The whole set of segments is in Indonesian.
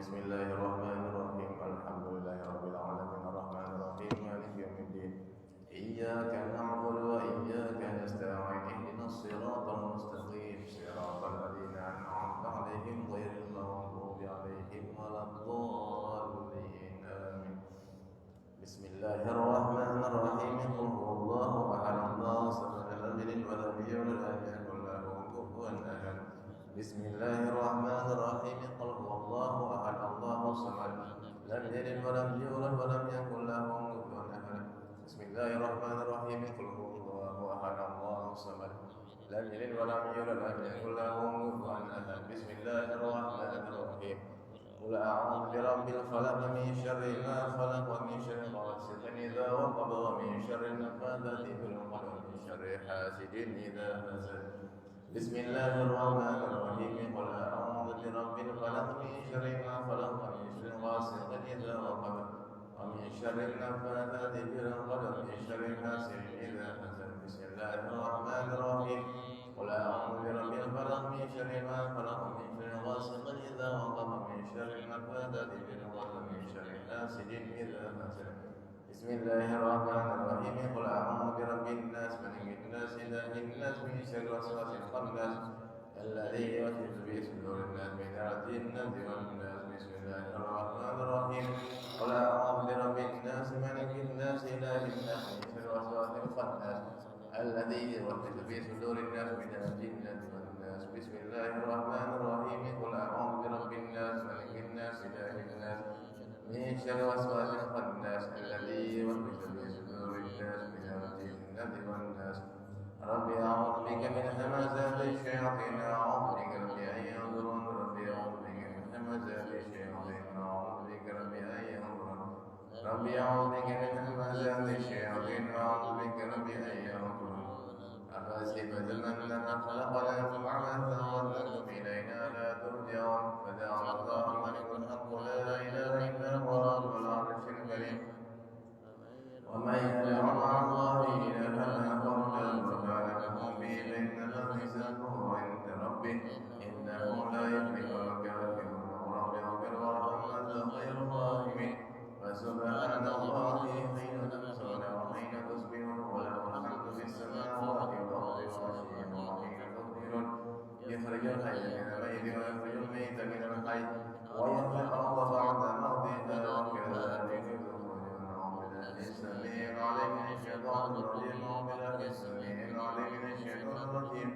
Bismillahirrahmanirrahim. Alhamdulillahirabbil alamin arrahmanirrahim maliki yaumiddin. Iyyaka na'budu wa iyyaka nasta'in. Ihdinas siratal mustaqim. Siratal ladzina an'amta 'alaihim ghairil maghdubi 'alaihim waladdallin. Amin. Bismillahirrahmanirrahim. Qul huwallahu ahad. Allahu samad. Lam yalid wa lam yulad wa lam yakul lahu kufuwan ahad. Bismillahirrahmanirrahim. Qul huwallahu ahad. Allahu samad. Lam yalid wa lam yulad wa lam yakul lahu kufuwan ahad. Bismillahirrahmanirrahim. Qul huwallahu ahad. Allahu samad. Lam yalid wa lam yulad wa lam yakul lahu kufuwan ahad. Bismillahirrahmanirrahim. Qul a'udzu birabbil falaq min syarri ma khalaq wa min syarri ghasiqin idza waqab wa min syarri nafathati fil 'uqad wa min syarri hasidin idza hasad. Bismillahirrahmanirrahim. Qul a'udzu birabbil falaq min syarri ma khalaq wa min syarri ghasiqin idza waqab wa min syarri nafathati fil 'uqad wa min syarri hasidin idza hasad. Bismillahirrahmanirrahim. Qul a'udzu birabbil falaq min syarri ma khalaq wa min syarri ghasiqin idza waqab wa min syarri nafathati fil 'uqad wa min syarri hasidin idza hasad. Bismillahirrahmanirrahim. Qul a'udzu birabbin nas malikin nas ilahin nas min syarri waswasil khannas alladzi yuwaswisu fi sudurin nas min syarrin nas wan nas. Bismillahirrahmanirrahim. Qul a'udzu birabbin nas malikin nas ilahin nas min syarri waswasil khannas alladzi yuwaswisu fi sudurin nas min syarrin nas wan nas. Bismillahirrahmanirrahim. Qul a'udzu birabbin nas malikin nas ilahin nas min syarri waswasil khannas alladzi yuwaswisu fi sudurin nas min al-jinnati wan nas. Rabbi a'udzu bika min hamazati syayatin wa a'udzu bika rabbi an yahdurun. Rabbi a'udzu bika min hamazati syayatin wa a'udzu bika rabbi an yahdurun. Rabbi a'udzu bika min hamazati syayatin wa a'udzu bika rabbi an yahdurun. أفحسبتم أنما خلقناكم عبثا وأنكم إلينا لا ترجعون. فتعالى الله الملك الحق لا إله إلا هو رب العرش الكريم. ومن يدع مع الله إلها آخر لا برهان له به فإنما حسابه عند ربه إنه لا يفلح الكافرون. رب اغفر وارحم وأنت خير الراحمين. فسبحان الله حين تمسون وحين تصبحون وله الحمد في السماوات والأرض وعشيا وحين تظهرون. يخرج الحي من الميت ويخرج الميت من الحي ويحيي الأرض بعد موتها وكذلك تخرجون. أعوذ بالله السميع العليم من الشيطان الرجيم. أعوذ بالله السميع العليم من الشيطان الرجيم.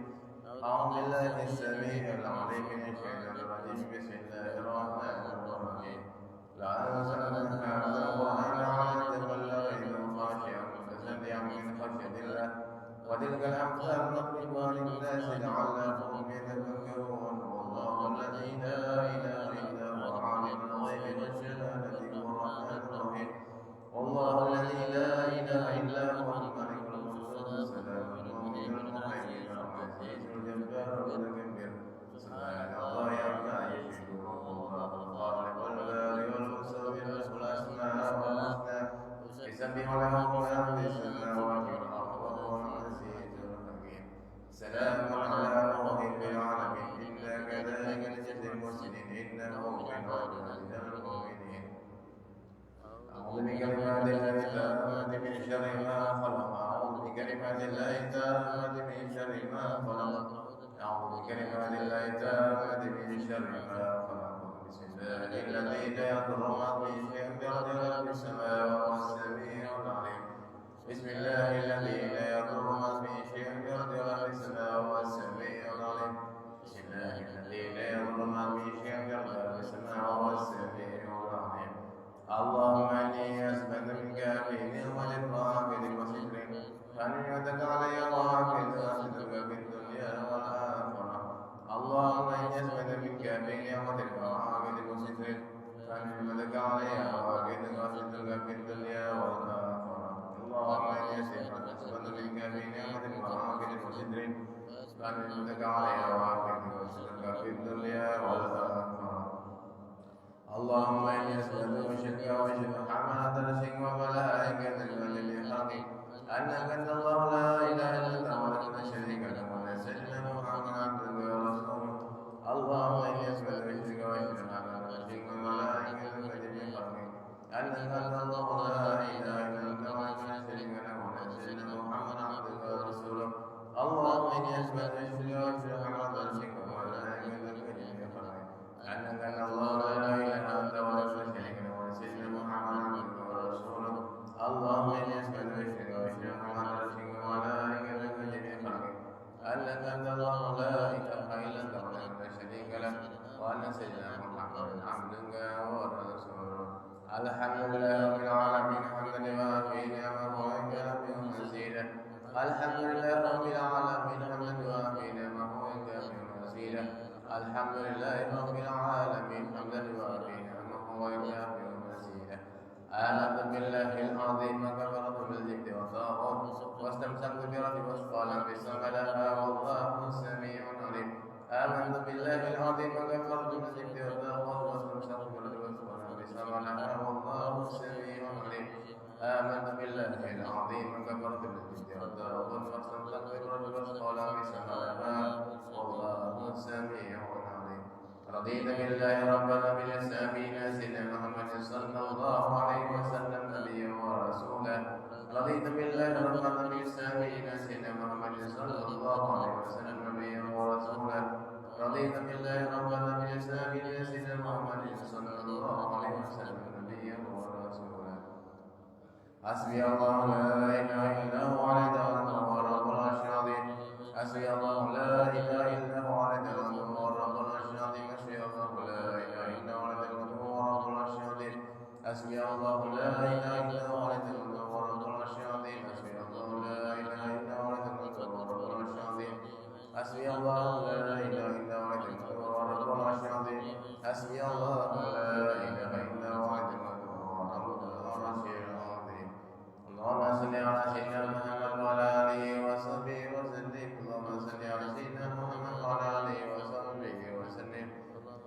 أعوذ بالله السميع العليم من الشيطان الرجيم. بسم الله الرحمن الرحيم. لا أنزلنا هذا القرآن على جبل لرجل خاشعا متصدعا من خشية الله. وتلك الأمثال نضربها للناس لعلهم يتفكرون. والله الذي لا إله إلا هو عالم الغيب والشهادة هو الرحمن الرحيم. والله الذي لا إله إلا هو الملك القدوس السلام المؤمن المهيمن العزيز الجبار المتكبر. سبحان الله عما يشركون. الله الخالق البارئ المصور له الأسماء الحسنى يسبح له ما في السماوات والأرض وهو العزيز الحكيم. سلام على نوح في العالمين. إنا كذلك نجزي المحسنين إنه من عبادنا المؤمنين. أعوذ بكلمات الله التامات من شر ما خلق. أعوذ بكلمات الله التامات من شر ما خلق. أعوذ بكلمات الله التامات من شر ما خلق. بسم الله الذي لا يضر مع اسمه شيء في الأرض ولا في السماء وهو السميع العليم. بسم الله الذي لا يضر مع اسمه شيء في الأرض ولا في السماء وهو السميع العليم. بسم الله الذي لا يضر مع اسمه شيء في الأرض ولا في السماء وهو السميع العليم. اللهم إني أسألك منك في نعمة وعافية وستر فنعمتك علي وعافية وسترك في الدنيا والآخرة. اللهم إني أسألك منك في نعمة وعافية وستر فنعمتك علي وعافية وسترك في الدنيا والآخرة. اللهم إني أسألك منك في نعمة وعافية وستر فنعمتك علي وعافية وسترك في الدنيا والآخرة. اللهم إني أسألك وشك حملة الشك وملائكة الملك الحق أنك أنت الله لا إله إلا أنت وحدك لا شريك لك ونسأل محمدا عبدك ورسولك. اللهم إني أسألك وشك حملة الشك وملائكة الحمد لله رب العالمين حمدا يوافي نعمه ويكافئ مزيدا. الحمد لله رب العالمين حمدا يوافي نعمه ويكافئ مزيدا. الحمد لله رب العالمين حمدا يوافي نعمه ويكافئ مزيدا. آمنت بالله العظيم وكفرت بالجبت والطاغوت واستمسكت برب وثقى لم بسم لها والله سميع عليم. آمنت بالله العظيم وكفرت بالجبت والطاغوت واستمسكت برب وثقى لم بسم لها والله سميع عليم. آمنت بالله العظيم وكفرت بالجبت والطاغوت واستمسكت برب وثقى لم بسم لها والله سميع عليم. رضيت بالله ربا وبالإسلام دينا سيدنا محمد صلى الله عليه وسلم نبيا ورسولا. رضيت بالله ربا وبالإسلام دينا سيدنا محمد صلى الله عليه وسلم نبيا ورسولا. رضيت بالله ربا وبالإسلام دينا سيدنا محمد صلى الله عليه وسلم نبيا ورسولا. حسبي الله لا إله إلا هو عليه توكلت وهو رب العرش العظيم. حسبي الله لا إله إلا هو عليه توكلت وهو رب العرش العظيم. حسبي الله لا إله إلا هو عليه توكلت وهو رب العرش العظيم. حسبي الله لا إله إلا هو عليه توكلت وهو رب العرش العظيم. حسبي الله لا إله إلا هو عليه توكلت وهو رب العرش العظيم. حسبي الله لا إله إلا هو عليه توكلت وهو رب العرش العظيم. حسبي الله لا إله إلا هو عليه توكلت وهو رب العرش العظيم. اللهم صل على سيدنا محمد وعلى آله وصحبه وسلم. اللهم صل على سيدنا محمد وعلى آله وصحبه وسلم.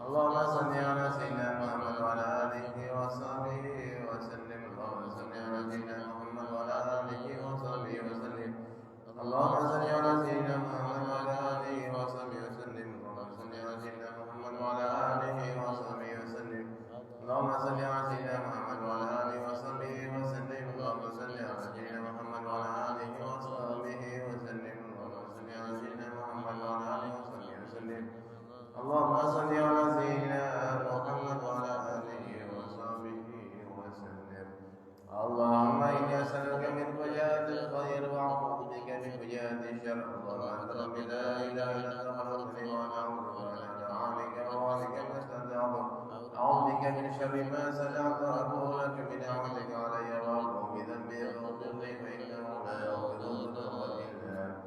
اللهم صل على سيدنا محمد وعلى آله وصحبه وسلم. اللهم صل على سيدنا محمد وعلى آله وصحبه وسلم. اللهم صل على سيدنا محمد وعلى آله وصحبه وسلم. اللهم صل على سيدنا محمد وعلى آله وصحبه وسلم. اللهم صل على سيدنا محمد وعلى آله وصحبه وسلم. اللهم صل على سيدنا محمد وعلى آله وصحبه وسلم. اللهم صل على سيدنا محمد وعلى آله وصحبه وسلم. اللهم صل على سيدنا محمد وعلى آله وصحبه وسلم. اللهم إني أسألك من فجاءة الخير وأعوذ بك من فجاءة الشر. اللهم أنت ربي لا إله إلا أنت خلقتني وأنا عبدك وأنا دعائك ووالك ما استودعتك. أعوذ بك من شر ما صنعت وأبوء لك بنعمتك علي وأبوء بذنبي فاغفر لي فإنه لا يغفر الذنوب إلا أنت.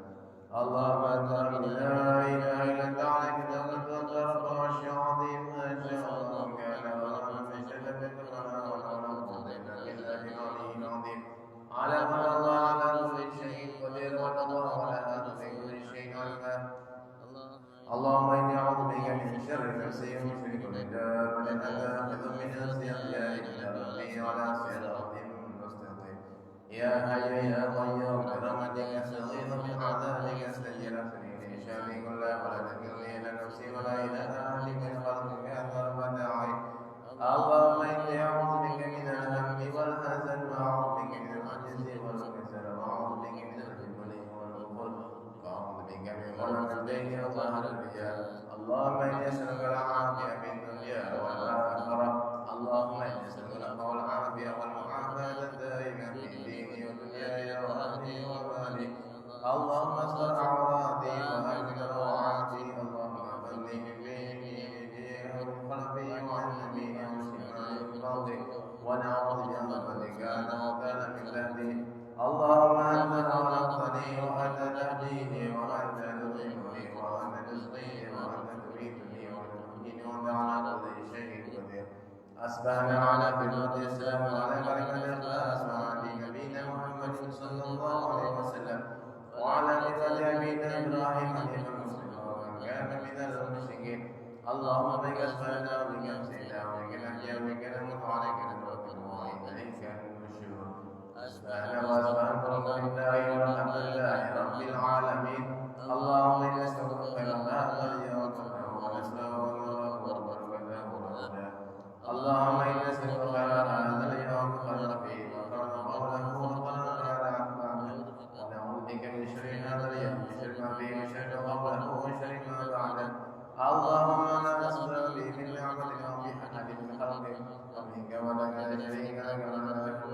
اللهم أنت ربي لا إله إلا أنت عليك توكلت وأنت رب العرش العظيم. ما شاء الله كان وما لم يشأ لم يكن ولا حول ولا قوة إلا بالله العلي العظيم. علم الله على كل شيء قدير والله على كل شيء عليم. اللهم إني أعوذ بك من شر نفسي ومن كل دابة آخذ من أنصيتها إلا ربي على صراط مستقيم. يا حي يا قيوم برحمتك أستغيث من عذابك أستجير لي شأني كله ولا تكلني إلى نفسي ولا إلى أحد من خلقك طرفة عين. اللهم إني أعوذ بك من الهم والحزن وأعوذ بك من العجز والكسل وأعوذ بك من الجبن والبخل وأعوذ بك من غلط الدين وظهر الرجال. اللهم إني أسألك العافية في الدنيا والآخرة. اللهم إني أسألك العفو والعافية والمعافاة الدائمة في ديني ودنياي وأهلي ومالي. اللهم استر عوراتي وأمن روعاتي. اللهم اغفرني من بيني ومن خلفي وعن يميني وعن شمالي من فضلك ونعوذ بعظمتك أن أغتال من تحتي. اللهم أنت خلقتني وأنت تهديني وأنت تطعمني وأنت تسقيني وأنت تميتني وتحييني وأنت على كل شيء قدير. أصبحنا على فطرة الإسلام وعلى كلمة الإخلاص وعلى نبينا محمد صلى الله عليه وسلم وعلى ملة أبينا إبراهيم حنيفا مسلما ومن كان من المشركين. اللهم بك أسمعنا وبك أمسينا وبك نحيا وبك نموت وعليك نتوكل وإليك النشور. أسمعنا وأسمعنا لله والحمد لله رب العالمين. اللهم إنا نسألك خير ما اليوم ونسألك وبركاته ورحمته. اللهم إنا نسألك خير هذا اليوم خير فيه وخير قوله وخير على أحبابه. ونعوذ بك من شر هذا اليوم وشر ما فيه وشر قوله وشر ما بعده. اللهم لا نسأل به من نعمتك وفي أحد من خلقك ومنك ولك لا شريك لك ولا نشكر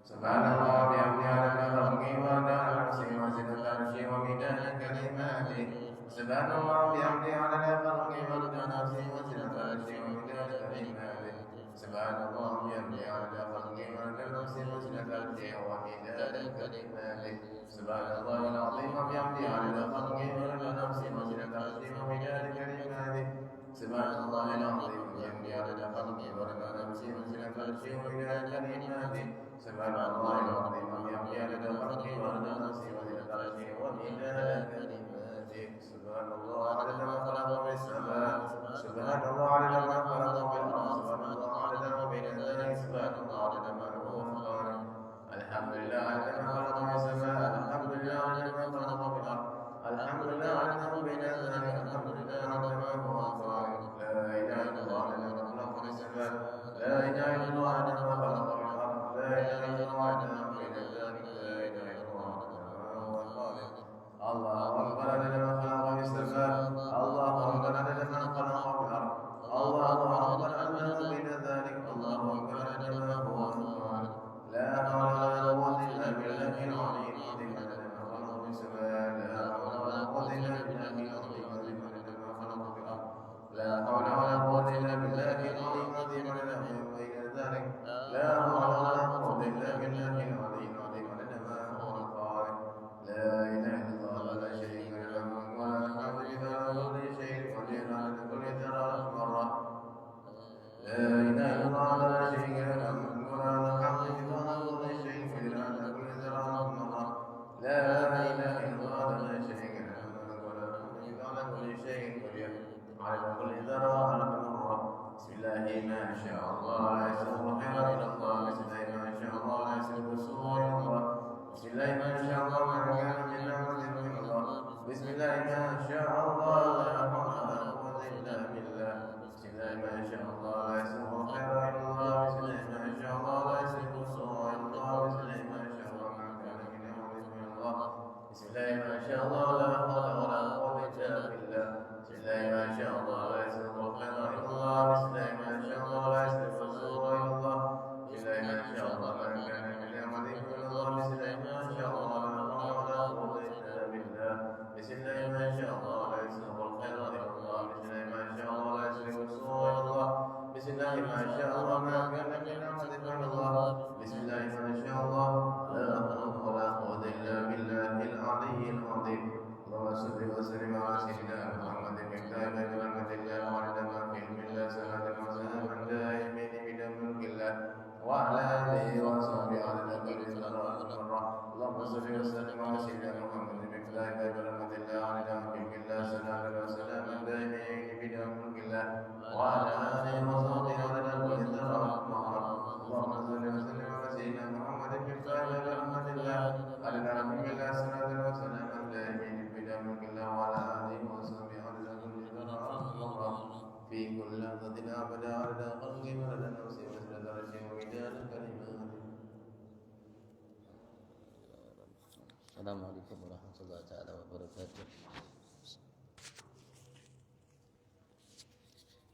سبحان الله بحمده عدد خلقه ورضا نفسه وزنة عرشه ومداد كلماته. سبحان الله بحمده عدد خلقه ورضا نفسه سبحان الله وبحمده عدد خلقه ورضا نفسه وزنة عرشه ومداد كلماته سبحان الله العظيم وبحمده عدد خلقه ورضا نفسه وزنة عرشه ومداد كلماته سبحان الله العظيم وبحمده عدد خلقه ورضا نفسه وزنة عرشه ومداد كلماته سبحان الله العظيم وبحمده عدد خلقه ورضا نفسه وزنة عرشه ومداد كلماته سبحان الله عدد ما خلق في السماء سبحان الله عدد ما خلق في الأرض سبحان الله عدد ما بين ذلك سبحان الله عدد ما هو خالق الحمد لله عدد ما خلق في السماء الحمد لله عدد ما خلق في الأرض الحمد لله عدد ما بين ذلك الحمد لله عدد ما هو خالق لا إله إلا الله عدد ما خلق في السماء لا إله إلا الله عدد ما خلق في الأرض لا إله إلا الله عدد ما بين ذلك لا إله إلا الله عدد ما هو خالق الله أكبر عدد ما خلق في السماء الله أكبر عدد ما خلق في الأرض الله أكبر عدد ما بين ذلك الله أكبر عدد ما هو خالق لا حول ولا قوة إلا بالله العلي العظيم عدد ما خلق في السماء لا حول ولا قوة إلا بالله العلي العظيم عدد ما خلق في الأرض لا حول ولا قوة إلا بالله العلي العظيم عدد ما بين ذلك لا حول ولا قوة إلا بالله العلي العظيم عدد ما هو خالق لا إله إلا الله لا شريك له ولا حول إلا كل شيء قدير على كل ذرة مرة لا إله إلا الله لا شريك له ولا حول إلا كل شيء قدير على كل ذرة مرة لا إله إلا الله لا شريك له ولا حول إلا كل شيء قدير على كل ذرة مرة بسم الله ما شاء الله لا يسوء خيرا إلى الله بسم الله ما شاء الله لا يسوء سوء إلى الله بسم الله ما شاء الله ما كان من نعمة من الله بسم الله ما شاء الله لا حول ولا قوة إلا بالله بسم الله ما شاء الله لا يسوء خيرا إلى الله بسم الله ما شاء الله لا يسوء سوء إلى الله بسم الله ما شاء الله ما كان من نعمة من الله بسم الله ما شاء الله لا حول ولا قوة إلا بالله بسم الله ما شاء الله لا يسوء خيرا إلى الله بسم الله ما شاء الله لا يسوء سوء إلى الله بسم الله ما شاء الله ما كان من نعمة من الله بسم الله ما شاء الله لا حول ولا قوة إلا بالله بسم الله ما شاء الله لا يسوء الخير إلى الله بسم الله ما شاء الله لا يسوء السوء إلى الله بسم الله ما شاء الله ما كان من نعمة من الله بسم الله ما شاء الله لا حول ولا قوة إلا بالله العلي العظيم اللهم صل وسلم على سيدنا محمد مقدار برحمة الله وعلى ما في علم الله صلاة وسلام دائمين بدم ملك الله وعلى آله وصحبه على كل ذرة مرة اللهم صل وسلم على سيدنا محمد مقدار برحمة الله وعلى ما في علم الله صلاة وسلام دائمين بدم ملك الله وعلى آله وصحبه على كل ذرة مرة اللهم صل وسلم على سيدنا محمد مقدار برحمة الله وعلى ما في علم الله صلاة وسلام دائمين بدم ملك الله وعلى آله وصحبه على كل ذرة مرة في كل لحظة أبدا عدد خلقه ورضا نفسه وزنة عرشه ومداد كلماته. السلام عليكم ورحمة الله تعالى وبركاته.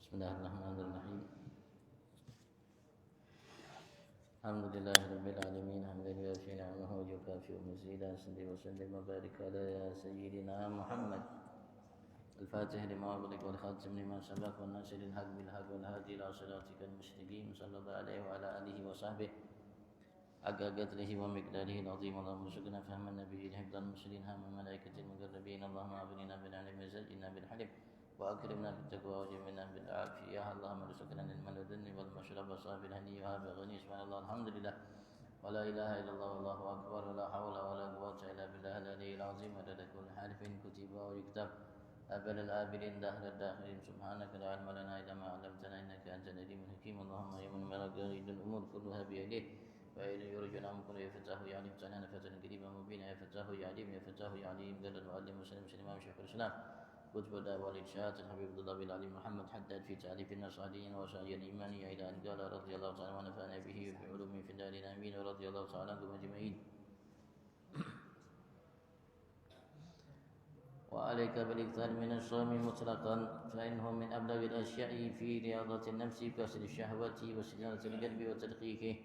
بسم الله الرحمن الرحيم. الحمد لله رب العالمين حمدا يوافي نعمه ويكافئ مزيدا صل وسلم وبارك على سيدنا محمد الفاتح لما أغلق والخاتم لما سبق والناصر الحق بالحق والهادي إلى صراطك المستقيم صلى الله عليه وعلى آله وصحبه حق قدره ومقداره العظيم. اللهم ارزقنا فهم النبي حفظ المرسلين هم الملائكة المقربين. اللهم أغننا بالعلم وزدنا بالحلم وأكرمنا بالتقوى وجمعنا بالعافية. اللهم ارزقنا العلم والذن والمشرب صافي الهني وهاب غني. سبحان الله الحمد لله ولا إله إلا الله والله أكبر ولا حول ولا قوة إلا بالله العلي العظيم عدد كل حرف كتب ويكتب أبد الآبدين دهر الداخلين. سبحانك لا علم لنا إلا ما علمتنا إنك أنت العليم الحكيم. اللهم يا من مقاليد الأمور كلها بيديه وإلى يرجون أمكن يا فتاه يا عليم سنان فتن قريبا مبينا يا فتاه يا عليم يا فتاه يا عليم قال المعلم مسلم سليمان شيخ الإسلام كتب الدعوة والإرشاد الحبيب الله بالعلي محمد حدد في تعريف النصارين وسعي الإيمانية إلى أن قال رضي الله تعالى ونفعنا به بعلوم في الدار آمين ورضي الله تعالى عنكم أجمعين. وعليك بالإكثار من الصوم مطلقا فإنه من أبلغ الأشياء في رياضة النفس كسر الشهوة وسجانة القلب وتدقيقه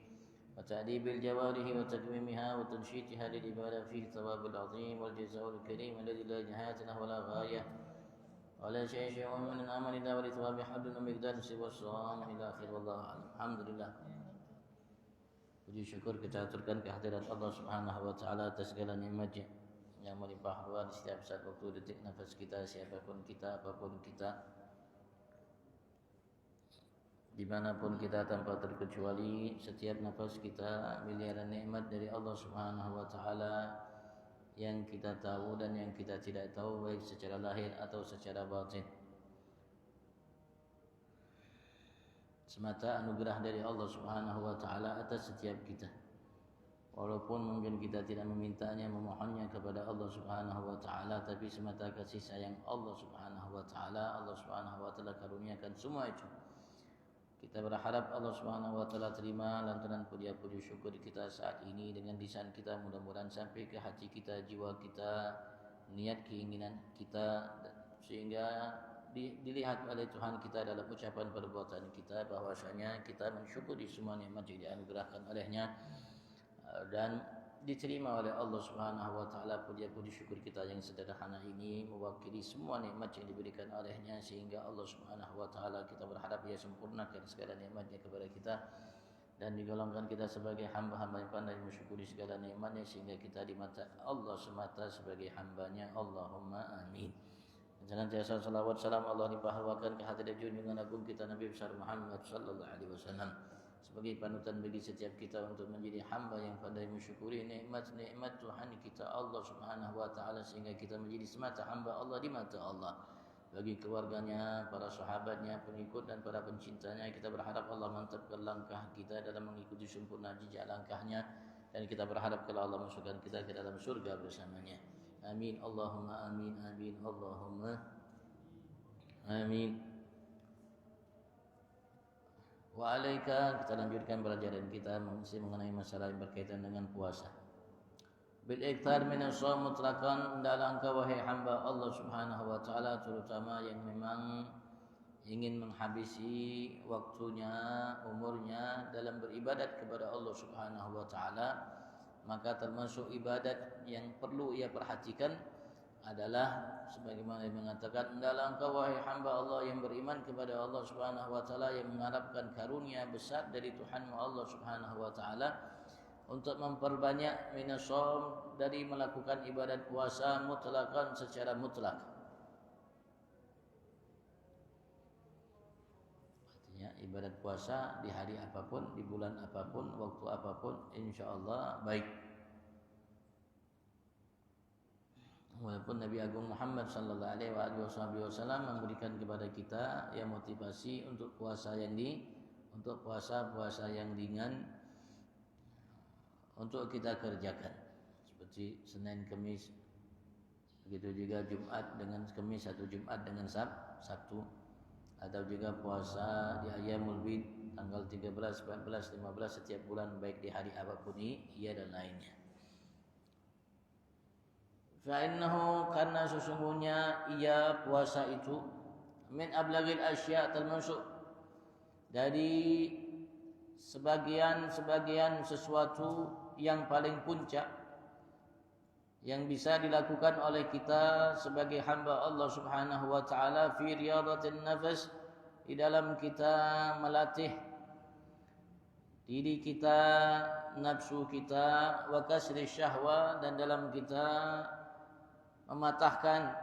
وتعذيب الجوارح وتقويمها وتنشيطها للعبادة. فيه الثواب العظيم والجزاء الكريم الذي لا نهاية له ولا غاية ولا شيء من الأمل إلا ولثواب حد ومقدار سوى الصوم إلى آخر والله أعلم. Alhamdulillah. Puji syukur kita aturkan kehadirat Allah Subhanahu wa taala atas segala nikmat-Nya yang melimpah ruah di setiap saat waktu detik nafas kita, siapapun kita, apapun kita, dimanapun kita tanpa terkecuali. Setiap nafas kita miliaran nikmat dari Allah Subhanahu wa taala yang kita tahu dan yang kita tidak tahu, baik secara lahir atau secara batin. Semata anugerah dari Allah Subhanahu wa taala atas setiap kita. Walaupun mungkin kita tidak memintanya, memohonnya kepada Allah Subhanahu wa taala, tapi semata kasih sayang Allah Subhanahu wa taala, Allah Subhanahu wa taala karuniakan semua itu. Kita berharap Allah Subhanahu wa taala terima lantunan puja-puji syukur kita saat ini dengan lisan kita, mudah-mudahan sampai ke hati kita, jiwa kita, niat keinginan kita, sehingga dilihat oleh Tuhan kita dalam ucapan perbuatan kita bahwasanya kita mensyukuri semua nikmat yang dianugerahkan olehnya dan diterima oleh Allah Subhanahu wa taala puja-puji syukur kita yang sederhana ini mewakili semua nikmat yang diberikan olehnya, sehingga Allah Subhanahu wa taala kita berharap Ia sempurnakan segala nikmat-Nya kepada kita dan digolongkan kita sebagai hamba-hamba yang pandai mensyukuri segala nikmat-Nya, sehingga kita di mata Allah semata sebagai hamba-Nya. Allahumma amin. Senantiasa salawat salam Allah limpahkan ke hadirat junjungan agung kita Nabi besar Muhammad sallallahu alaihi wasallam sebagai panutan bagi setiap kita untuk menjadi hamba yang pandai mensyukuri nikmat-nikmat Tuhan kita Allah Subhanahu wa taala, sehingga kita menjadi semata hamba Allah di mata Allah. Bagi keluarganya, para sahabatnya, pengikut dan para pencintanya, kita berharap Allah mantapkan langkah kita dalam mengikuti sempurna jejak langkahnya, dan kita berharap kalau Allah masukkan kita ke dalam surga bersamanya. Amin. Allahumma amin. Amin. Allahumma amin. Wa'alaika, kita lanjutkan pelajaran kita masih mengenai masalah yang berkaitan dengan puasa. Bil iktar minas shaum mutlaqan, hendaklah engkau wahai hamba Allah Subhanahu wa taala, terutama yang memang ingin menghabisi waktunya, umurnya dalam beribadat kepada Allah Subhanahu wa taala, maka termasuk ibadat yang perlu ia perhatikan adalah sebagaimana yang mengatakan, hendaklah engkau wahai hamba Allah yang beriman kepada Allah Subhanahu wa taala, yang mengharapkan karunia besar dari Tuhanmu Allah Subhanahu wa taala, untuk memperbanyak minas shaum, dari melakukan ibadat puasa mutlaqan, secara mutlak. Artinya ibadat puasa di hari apapun, di bulan apapun, waktu apapun, insyaallah baik. Walaupun Nabi Agung Muhammad sallallahu alaihi wasallam memberikan kepada kita yang motivasi untuk puasa yang ringan untuk kita kerjakan, seperti Senin, Kamis, begitu juga Jumat dengan Kamis atau Jumat dengan Sabtu, atau juga puasa di Ayyamul Bid tanggal 13, 14, 15 setiap bulan, baik di hari apapun ia dan lainnya. Fa'innahu, karena sesungguhnya ia puasa itu, min ablagil asya, termasuk dari sebagian sesuatu yang paling puncak yang bisa dilakukan oleh kita sebagai hamba Allah Subhanahu wa taala, fi riyadatin nafas, di dalam kita melatih diri kita, nafsu kita, wa kasri syahwa, dan dalam kita mematahkan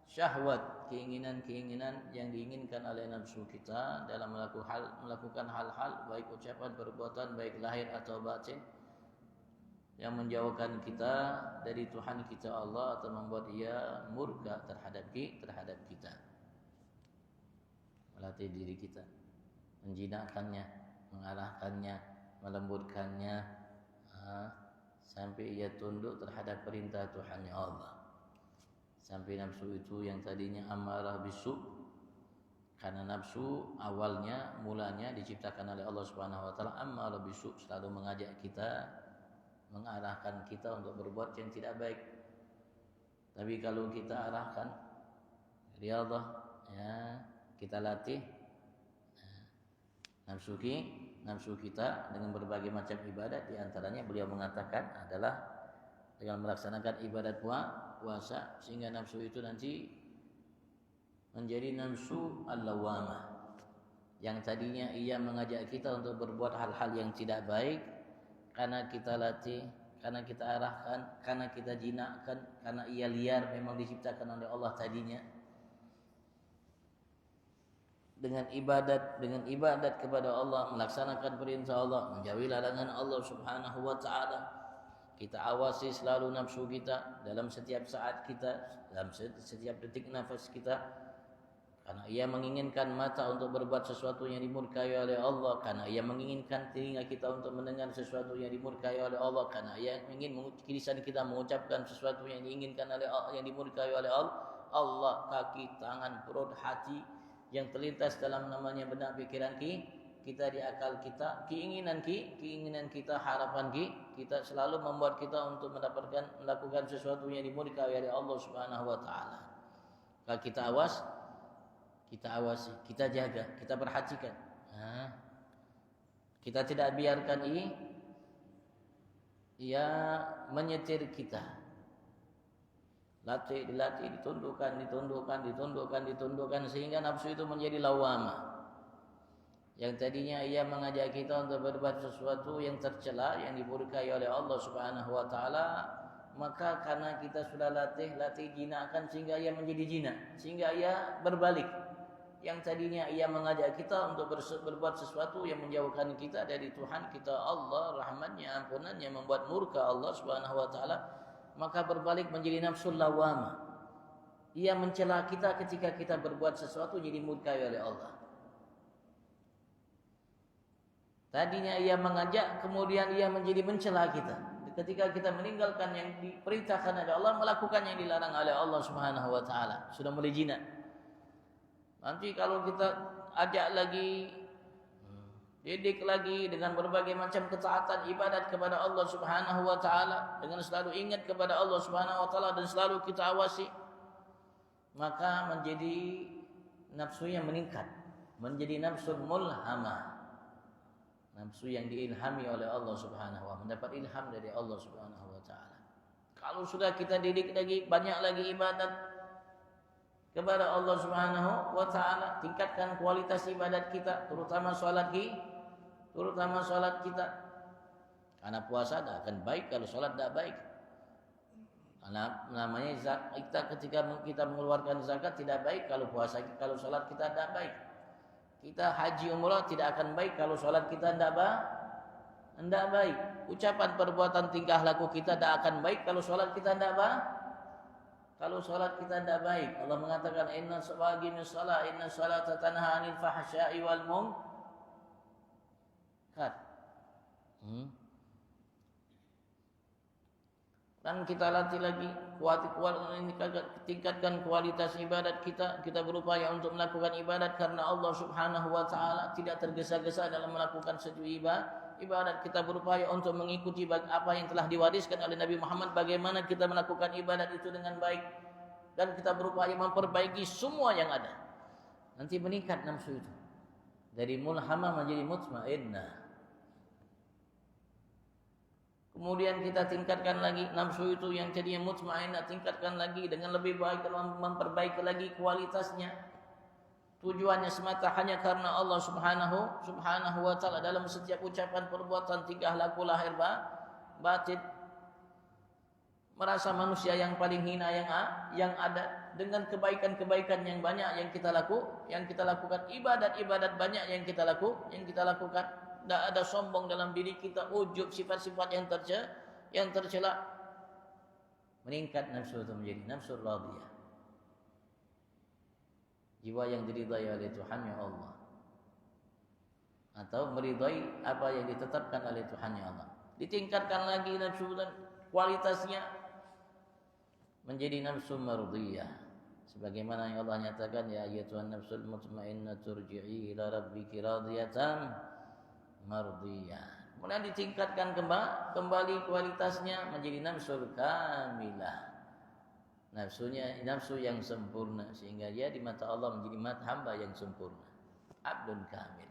syahwat, keinginan-keinginan yang diinginkan oleh nafsu kita dalam melakukan hal-hal, baik ucapan, perbuatan, baik lahir atau batin, yang menjauhkan kita dari Tuhan kita Allah atau membuat ia murka terhadap kita. Melatih diri kita, menjinakkannya, mengarahkannya, melembutkannya, sampai ia tunduk terhadap perintah Tuhan Allah. Sampai nafsu itu yang tadinya amarah bisu, karena nafsu mulanya diciptakan oleh Allah Subhanahu wa taala amarah bisu, selalu mengajak kita, mengarahkan kita untuk berbuat yang tidak baik. Tapi kalau kita arahkan riyadhah, ya, kita latih nafsu kita dengan berbagai macam ibadat, di antaranya beliau mengatakan adalah dengan melaksanakan ibadat puasa, sehingga nafsu itu nanti menjadi nafsu al-lawamah, yang tadinya ia mengajak kita untuk berbuat hal-hal yang tidak baik, karena kita latih, karena kita arahkan, karena kita jinakkan, karena ia liar memang diciptakan oleh Allah tadinya. Dengan ibadat kepada Allah, melaksanakan perintah Allah, menjauhi larangan Allah Subhanahu wa taala. Kita awasi selalu nafsu kita dalam setiap saat kita, dalam setiap detik nafas kita. Karena ia menginginkan mata untuk berbuat sesuatu yang dimurkai oleh Allah, karena ia menginginkan telinga kita untuk mendengar sesuatu yang dimurkai oleh Allah, karena ia ingin lisan kita mengucapkan sesuatu yang diinginkan oleh Allah, yang dimurkai oleh Allah. Kaki, tangan, perut, hati yang terlintas dalam namanya benak pikiran kita di akal kita, keinginan kita, harapan kita selalu membuat kita untuk melakukan sesuatu yang dimurkai oleh Allah Subhanahu wa taala. Kalau kita awasi, kita jaga, kita perhatikan. Kita tidak biarkan ia menyetir kita. Dilatih, ditundukkan sehingga nafsu itu menjadi lawamah. Yang tadinya ia mengajak kita untuk berbuat sesuatu yang tercela, yang dimurkai oleh Allah Subhanahu wa taala, maka karena kita sudah latih jinakkan sehingga ia menjadi jinak, sehingga ia berbalik. Yang tadinya ia mengajak kita untuk berbuat sesuatu yang menjauhkan kita dari Tuhan kita Allah, rahmatnya, ampunannya, membuat murka Allah Subhanahu wa taala, maka berbalik menjadi nafsul lawamah. Ia mencela kita ketika kita berbuat sesuatu jadi murkai oleh Allah. Tadinya ia mengajak, kemudian ia menjadi mencela kita. Ketika kita meninggalkan yang diperintahkan oleh Allah, melakukan yang dilarang oleh Allah Subhanahu wa taala, sudah mulai jinak. Nanti kalau kita ajak lagi, didik lagi dengan berbagai macam ketaatan ibadat kepada Allah Subhanahu wa taala, dengan selalu ingat kepada Allah Subhanahu wa taala dan selalu kita awasi, maka menjadi nafsunya meningkat, menjadi nafsu mulhamah, nafsu yang diilhami oleh Allah Subhanahu wa taala, mendapat ilham dari Allah Subhanahu wa taala. Kalau sudah kita didik lagi, banyak lagi ibadat kepada Allah Subhanahu wa taala, tingkatkan kualitas ibadat kita, terutama salat kita. Karena puasa tidak akan baik kalau salat tidak baik. Karena namanya kita ketika kita mengeluarkan zakat tidak baik kalau salat kita tidak baik. Kita haji umrah tidak akan baik kalau salat kita tidak baik. Ucapan, perbuatan, tingkah laku kita tidak akan baik kalau salat kita tidak baik. Kalau salat kita tidak baik, Allah mengatakan inna salata tanha 'anil fahsya'i wal munkar. Dan kita latih lagi, tingkatkan kualitas ibadat kita. Kita berupaya untuk melakukan ibadat karena Allah Subhanahu wa taala, tidak tergesa-gesa dalam melakukan satu ibadat. Kita berupaya untuk mengikuti apa yang telah diwariskan oleh Nabi Muhammad, bagaimana kita melakukan ibadat itu dengan baik, dan kita berupaya memperbaiki semua yang ada. Nanti meningkat nafsu itu dari mulhamah menjadi mutmainnah. Kemudian kita tingkatkan lagi nafsu itu yang tadinya mutmainnah, tingkatkan lagi dengan lebih baik dalam memperbaiki lagi kualitasnya. Tujuannya semata hanya karena Allah Subhanahu wa taala dalam setiap ucapan, perbuatan, tingkah laku, lahir batin. Merasa manusia yang paling hina yang ada, dengan kebaikan-kebaikan yang banyak yang kita lakukan, ibadat banyak yang kita lakukan. Tidak ada sombong dalam diri kita, ujub, sifat-sifat yang tercela. Meningkat nafsu itu menjadi nafsu radiyah. Jiwa yang diridai oleh Tuhannya Allah, atau meridai apa yang ditetapkan oleh Tuhannya Allah. Ditingkatkan lagi nafsu dan kualitasnya menjadi nafsu mardiyah. Sebagaimana yang Allah nyatakan, ya ayyatuhan nafsul mutmainnah turji'i ila rabbiki radiyatan mardiyah. Kemudian ditingkatkan kembali kualitasnya menjadi nafsul kamilah. Nafsu yang sempurna, sehingga dia di mata Allah menjadi hamba yang sempurna, abdun kamil,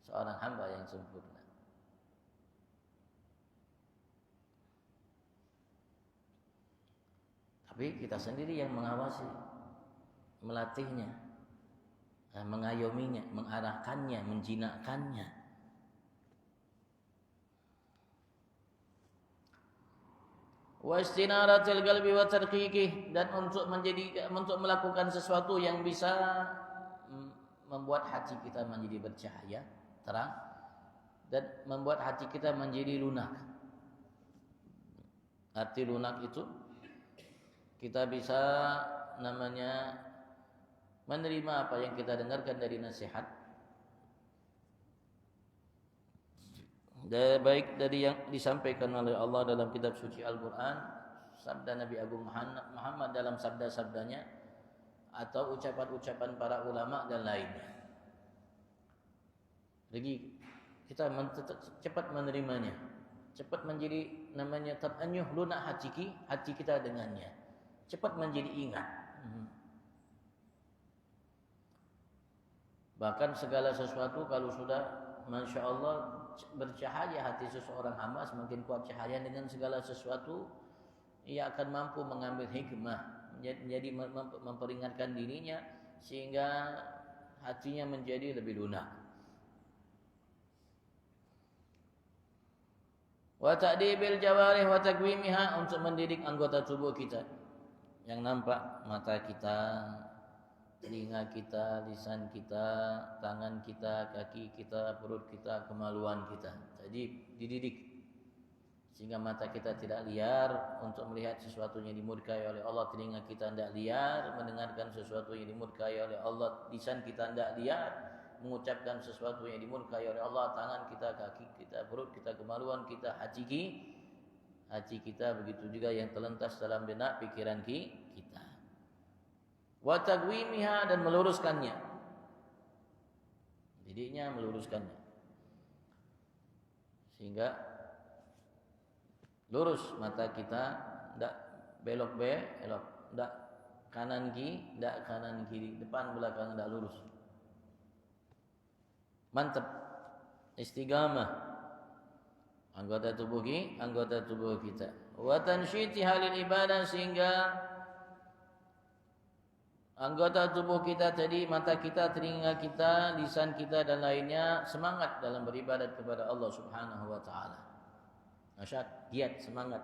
seorang hamba yang sempurna. Tapi kita sendiri yang mengawasi, melatihnya, mengayominya, mengarahkannya, menjinakkannya. Wa istinaratil qalbi wa tarqiqih, dan untuk melakukan sesuatu yang bisa membuat hati kita menjadi bercahaya, terang, dan membuat hati kita menjadi lunak. Arti lunak itu kita bisa menerima apa yang kita dengarkan dari nasihat, baik dari yang disampaikan oleh Allah dalam kitab suci Al-Quran, sabda Nabi Agung Muhammad dalam sabda-sabdanya, atau ucapan-ucapan para ulama dan lainnya. Jadi kita cepat menerimanya, cepat menjadi teranyuh lunak hati kita dengannya, cepat menjadi ingat. Bahkan segala sesuatu kalau sudah Masya Allah bercahaya hati seseorang hamba, semakin kuat cahaya dengan segala sesuatu, ia akan mampu mengambil hikmah, menjadi memperingatkan dirinya sehingga hatinya menjadi lebih lunak. Wa ta'dibil jawarih wa taqwimiha, untuk mendidik anggota tubuh kita yang nampak, mata kita, telinga kita, lisan kita, tangan kita, kaki kita, perut kita, kemaluan kita. Jadi dididik sehingga mata kita tidak liar untuk melihat sesuatu yang dimurkai oleh Allah, telinga kita tidak liar mendengarkan sesuatu yang dimurkai oleh Allah, lisan kita tidak liar mengucapkan sesuatu yang dimurkai oleh Allah, tangan kita, kaki kita, perut kita, kemaluan kita, hati kita, begitu juga yang terlintas dalam benak pikiran kita. Wa taqwimiha, dan meluruskannya, didiknya, meluruskannya sehingga lurus mata kita, tidak belok, tidak kanan kiri, depan belakang tidak lurus, mantap, istiqamah anggota tubuh kita. Wa tansyitiha lil ibadah, sehingga anggota tubuh kita tadi, mata kita, telinga kita, lisan kita dan lainnya semangat dalam beribadat kepada Allah Subhanahu wa taala. Nasyat, giat, semangat.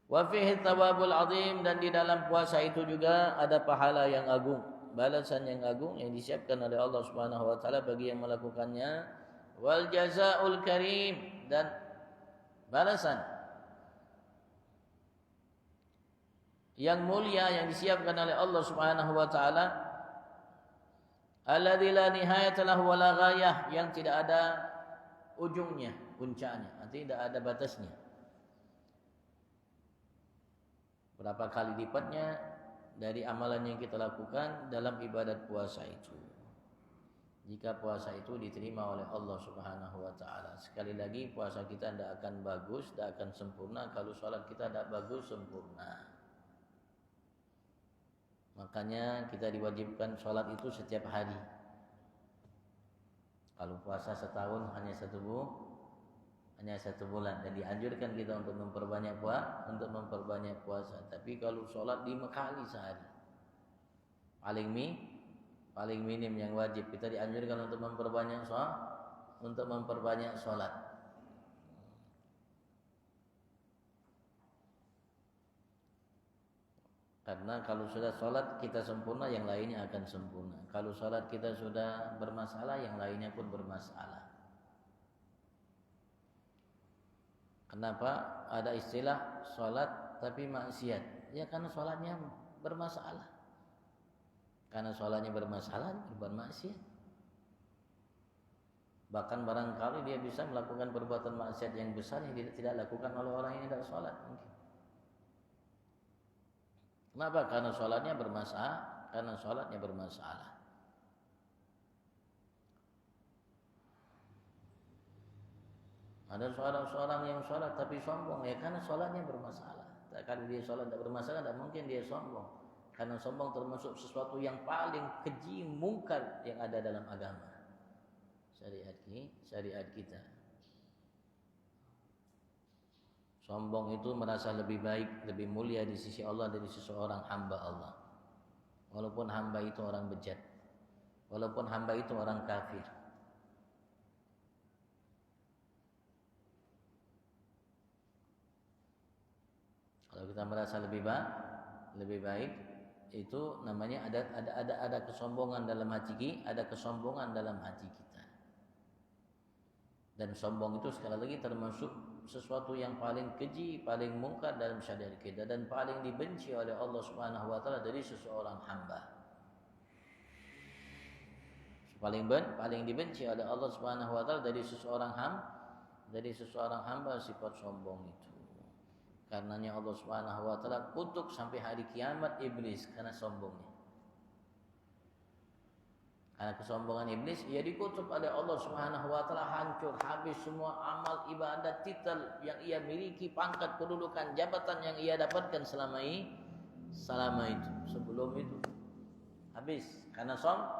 Wa fihi thawabul azim, dan di dalam puasa itu juga ada pahala yang agung, balasan yang agung yang disiapkan oleh Allah Subhanahu wa taala bagi yang melakukannya. Wal jazaul karim, dan balasan yang mulia yang disiapkan oleh Allah Subhanahu wa taala, alladzi la nihayata lahu wa la ghayah, yang tidak ada ujungnya, puncaknya, tidak ada batasnya. Berapa kali lipatnya dari amalan yang kita lakukan dalam ibadat puasa itu, jika puasa itu diterima oleh Allah Subhanahu wa taala. Sekali lagi, puasa kita tidak akan bagus, tidak akan sempurna kalau salat kita tidak bagus sempurna. Makanya kita diwajibkan sholat itu setiap hari. Kalau puasa setahun hanya satu bulan, dan dianjurkan kita untuk memperbanyak puasa. Tapi kalau sholat 5 kali sehari, paling minim yang wajib, kita dianjurkan untuk memperbanyak sholat. Karena kalau sudah sholat kita sempurna, yang lainnya akan sempurna. Kalau sholat kita sudah bermasalah, yang lainnya pun bermasalah. Kenapa ada istilah sholat tapi maksiat? Ya karena sholatnya bermasalah. Karena sholatnya bermasalah, berbuat maksiat. Bahkan barangkali dia bisa melakukan perbuatan maksiat yang besar yang tidak lakukan oleh orang yang tidak sholat mungkin. Kenapa? Karena sholatnya bermasalah. Ada seorang yang sholat tapi sombong, ya karena sholatnya bermasalah. Kalau dia sholat tidak bermasalah, tidak mungkin dia sombong. Karena sombong termasuk sesuatu yang paling keji, mungkar yang ada dalam agama syariat kita. Sombong itu merasa lebih baik, lebih mulia di sisi Allah dari seseorang hamba Allah. Walaupun hamba itu orang bejat, walaupun hamba itu orang kafir. Kalau kita merasa lebih baik, itu namanya ada kesombongan dalam hati, ada kesombongan dalam hati kita. Dan sombong itu sekali lagi termasuk sesuatu yang paling keji, paling mungkar dalam syariat kita dan paling dibenci oleh Allah Subhanahu wa taala dari seseorang hamba. Paling dibenci oleh Allah Subhanahu wa taala dari seseorang hamba sifat sombong itu. Karenanya Allah Subhanahu wa taala kutuk sampai hari kiamat iblis karena sombongnya. Karena kesombongan iblis, ia dikutuk oleh Allah Subhanahu wa taala, hancur habis semua amal ibadat, titel yang ia miliki, pangkat, kedudukan, jabatan yang ia dapatkan selama itu, sebelum itu habis karena sombong.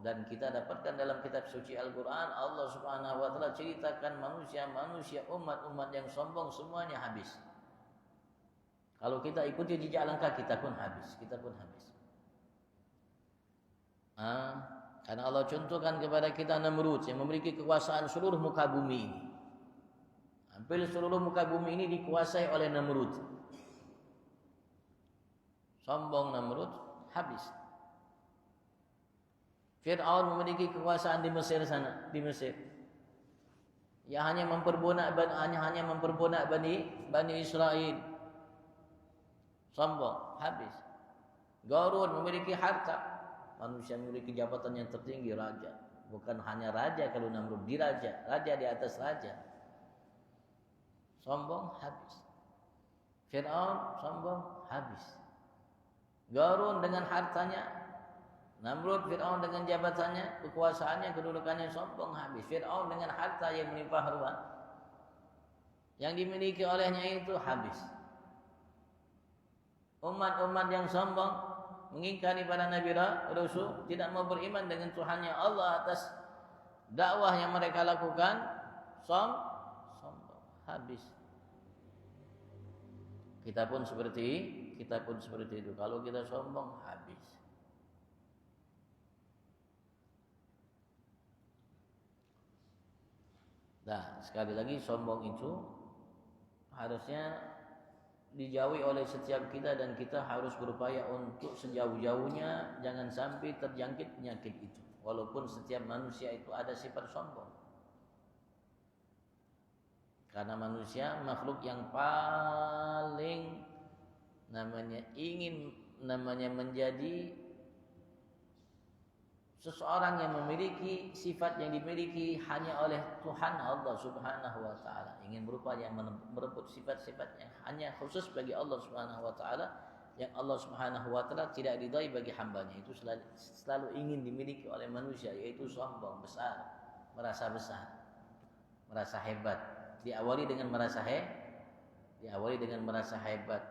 Dan kita dapatkan dalam kitab suci Al-Qur'an, Allah Subhanahu wa taala ceritakan manusia, umat-umat yang sombong semuanya habis. Kalau kita ikuti jejak langkah kita pun habis. Karena Allah contohkan kepada kita Namrud yang memiliki kekuasaan seluruh muka bumi ini. Hampir seluruh muka bumi ini dikuasai oleh Namrud. Sombong Namrud habis. Fir'aun memiliki kekuasaan di Mesir sana, di Mesir. Ya hanya memperbudak Bani Israel. Sombong habis. Qarun memiliki harta. Manusia memiliki jabatan yang tertinggi, raja. Bukan hanya raja kalau Namrud, raja di atas raja. Sombong habis. Fir'aun sombong habis. Qarun dengan hartanya, Namrud, Fir'aun dengan jabatannya, kekuasaannya, kedudukannya, sombong habis. Fir'aun dengan harta yang melimpah ruah yang dimiliki olehnya itu habis. Umat-umat yang sombong mengingkari para nabi rasul, tidak mau beriman dengan Tuhannya Allah atas dakwah yang mereka lakukan, sombong habis. Kita pun seperti itu. Kalau kita sombong habis. Nah, sekali lagi sombong itu harusnya dijauhi oleh setiap kita, dan kita harus berupaya untuk sejauh-jauhnya jangan sampai terjangkit penyakit itu. Walaupun setiap manusia itu ada sifat sombong. Karena manusia makhluk yang paling ingin menjadi seseorang yang memiliki sifat yang dimiliki hanya oleh Tuhan Allah Subhanahu wa taala, ingin berupaya merebut sifat-sifat yang hanya khusus bagi Allah Subhanahu wa taala, yang Allah Subhanahu wa taala tidak ridai bagi hambanya. Itu selalu ingin dimiliki oleh manusia, yaitu sombong, besar, merasa hebat. Diawali dengan merasa hebat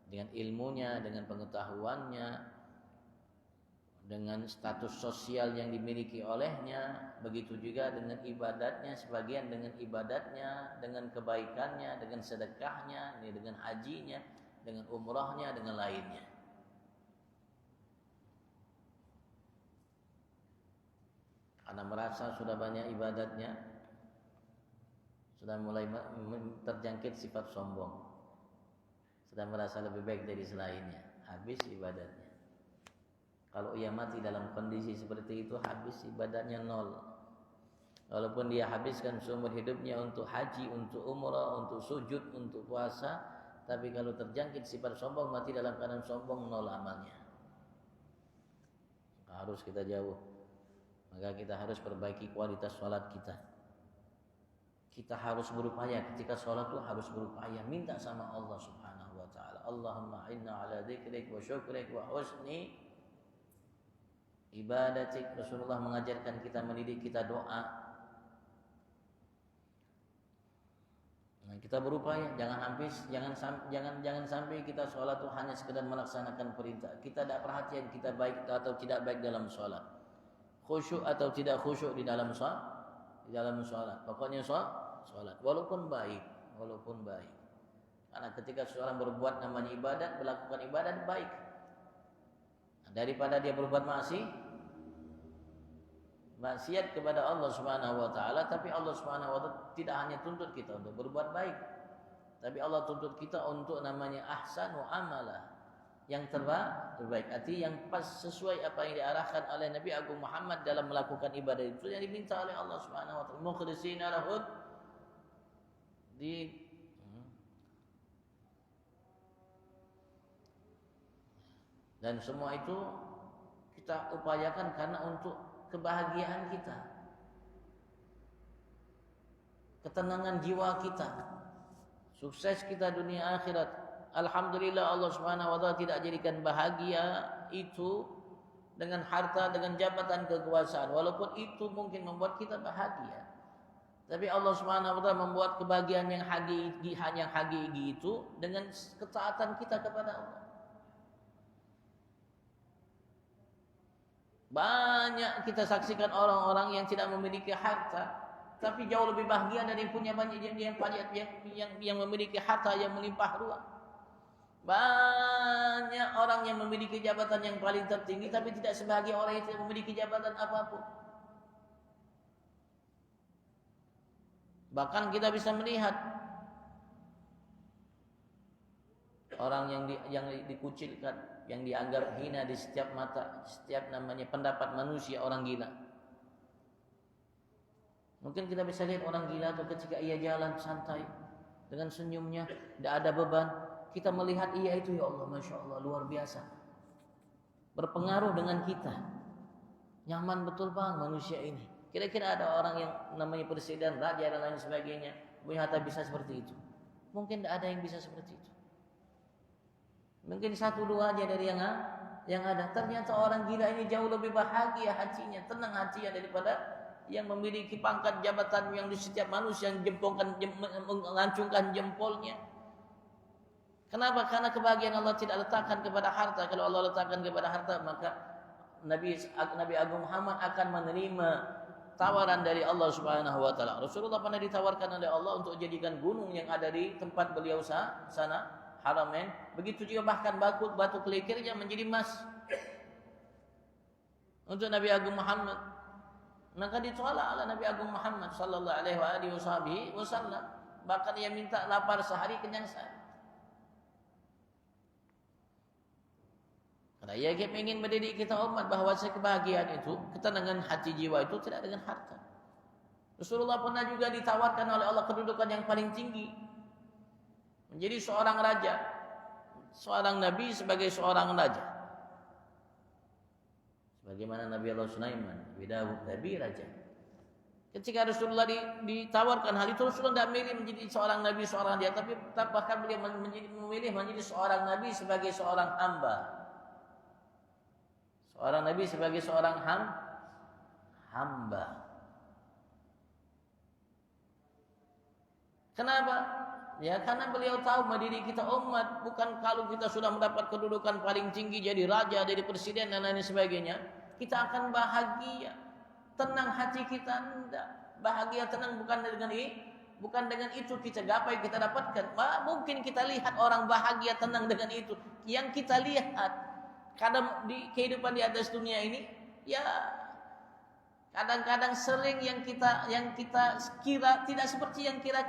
dengan ilmunya, dengan pengetahuannya, dengan status sosial yang dimiliki olehnya, begitu juga dengan ibadatnya, sebagian dengan ibadatnya, dengan kebaikannya, dengan sedekahnya, dengan hajinya, dengan umrahnya, dengan lainnya. Karena merasa sudah banyak ibadatnya, sudah mulai terjangkit sifat sombong, sudah merasa lebih baik dari selainnya, habis ibadatnya. Kalau ia mati dalam kondisi seperti itu, habis ibadahnya nol. Walaupun dia habiskan seumur hidupnya untuk haji, untuk umrah, untuk sujud, untuk puasa, tapi kalau terjangkit sifat sombong, mati dalam keadaan sombong, nol amalnya. Harus kita jauh. Maka kita harus perbaiki kualitas sholat kita. Kita harus berupaya ketika sholat itu harus berupaya minta sama Allah Subhanahu wa taala. Allahumma inna ala dzikrik wa syukrik wa husni ibadatik. Rasulullah mengajarkan kita, mendidik kita doa. Nah, kita berupaya jangan sampai kita sholat itu hanya sekedar melaksanakan perintah. Kita tidak perhatian kita baik atau tidak baik dalam sholat, khusyuk atau tidak khusyuk di dalam sholat. Pokoknya walaupun baik. Karena ketika seorang berbuat namanya ibadat, melakukan ibadat baik, daripada dia berbuat maksiat kepada Allah Subhanahu wa taala. Tapi Allah Subhanahu wa taala tidak hanya tuntut kita untuk berbuat baik, tapi Allah tuntut kita untuk namanya ahsanu amala, yang terbaik, arti yang pas sesuai apa yang diarahkan oleh Nabi Agung Muhammad dalam melakukan ibadah itu yang diminta oleh Allah Subhanahu wa taala, mukhlishina lahud dan semua itu kita upayakan karena untuk kebahagiaan kita, ketenangan jiwa kita, sukses kita dunia akhirat. Alhamdulillah Allah Subhanahu wa taala tidak jadikan bahagia itu dengan harta, dengan jabatan, kekuasaan, walaupun itu mungkin membuat kita bahagia. Tapi Allah Subhanahu wa taala membuat kebahagiaan yang hakiki itu dengan ketaatan kita kepada Allah. Banyak kita saksikan orang-orang yang tidak memiliki harta, tapi jauh lebih bahagia dari yang punya banyak, yang memiliki harta yang melimpah ruah. Banyak orang yang memiliki jabatan yang paling tertinggi, tapi tidak sebahagia orang yang tidak memiliki jabatan apapun. Bahkan kita bisa melihat orang yang dikucilkan, yang dianggap hina di setiap mata, setiap namanya pendapat manusia, orang gila. Mungkin kita bisa lihat orang gila atau ketika ia jalan santai dengan senyumnya, tidak ada beban, kita melihat ia itu, ya Allah, Masya Allah, luar biasa, berpengaruh dengan kita, nyaman betul bang manusia ini. Kira-kira ada orang yang namanya presiden, raja dan lain sebagainya, punya harta bisa seperti itu? Mungkin tidak ada yang bisa seperti itu. Mungkin satu dua aja dari yang ada. Ternyata orang gila ini jauh lebih bahagia hatinya, tenang hatinya daripada yang memiliki pangkat jabatan yang di setiap manusia yang mengacungkan jempolnya. Kenapa? Karena kebahagiaan Allah tidak letakkan kepada harta. Kalau Allah letakkan kepada harta, maka Nabi Agung Muhammad akan menerima tawaran dari Allah Subhanahu wa taala. Rasulullah pernah ditawarkan oleh Allah untuk jadikan gunung yang ada di tempat beliau sana, Haramain, begitu juga bahkan batu kelikirnya menjadi emas untuk Nabi Agung Muhammad. Maka ditolak oleh Nabi Agung Muhammad sallallahu alaihi wasallam. Bahkan ia minta lapar sehari, kenyang sehari. Karena ia ingin mendidik kita umat bahwa kebahagiaan itu, ketenangan hati jiwa itu tidak dengan harta. Rasulullah pernah juga ditawarkan oleh Allah kedudukan yang paling tinggi, menjadi seorang raja, seorang nabi sebagai seorang raja. Sebagaimana Nabi Allah Sulaiman, Nabi Daud, nabi raja. Ketika Rasulullah ditawarkan hal itu, Rasulullah tidak memilih menjadi seorang nabi, seorang raja, tapi bahkan beliau memilih menjadi seorang nabi sebagai seorang hamba. Seorang nabi sebagai seorang hamba. Kenapa? Ya karena beliau tahu mendidik kita umat bukan kalau kita sudah mendapat kedudukan paling tinggi jadi raja, jadi presiden dan lain sebagainya, kita akan bahagia, tenang hati kita. Tidak bahagia tenang bukan dengan itu kita gapai, kita dapatkan. Mungkin kita lihat orang bahagia tenang dengan itu. Yang kita lihat kadang di kehidupan di atas dunia ini, ya kadang-kadang sering yang kita kira tidak seperti yang kita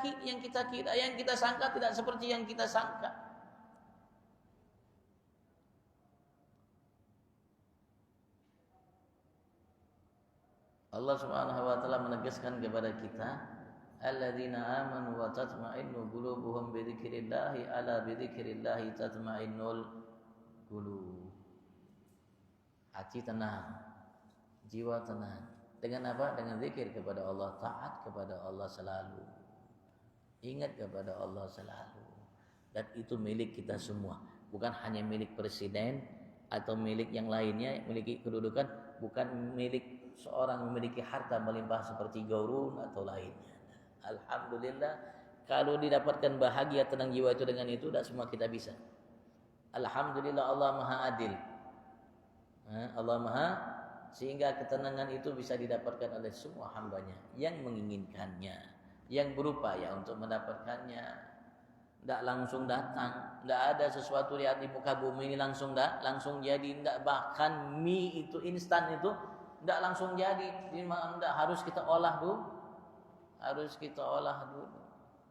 kira, yang kita sangka tidak seperti yang kita sangka. Allah Subhanahu wa taala menegaskan kepada kita, alladzina amanu wa tatma'innu qulubuhum bi dzikrillah, ala bi dzikrillah tatma'innul qulub. Hati tenang, jiwa tenang. Dengan apa? Dengan zikir kepada Allah, taat kepada Allah selalu, ingat kepada Allah selalu. Dan itu milik kita semua, bukan hanya milik presiden atau milik yang lainnya, memiliki kedudukan, bukan milik seorang memiliki harta melimpah seperti Qarun atau lainnya. Alhamdulillah, kalau didapatkan bahagia tenang jiwa itu dengan itu, tidak semua kita bisa. Alhamdulillah, Allah Maha Adil. Allah Maha, sehingga ketenangan itu bisa didapatkan oleh semua hambanya yang menginginkannya. yang berupaya untuk mendapatkannya. Tidak langsung datang, tidak ada sesuatu lihat di muka bumi ini langsung jadi, tidak. Bahkan mie itu instan itu tidak langsung jadi, tidak, harus kita olah dulu,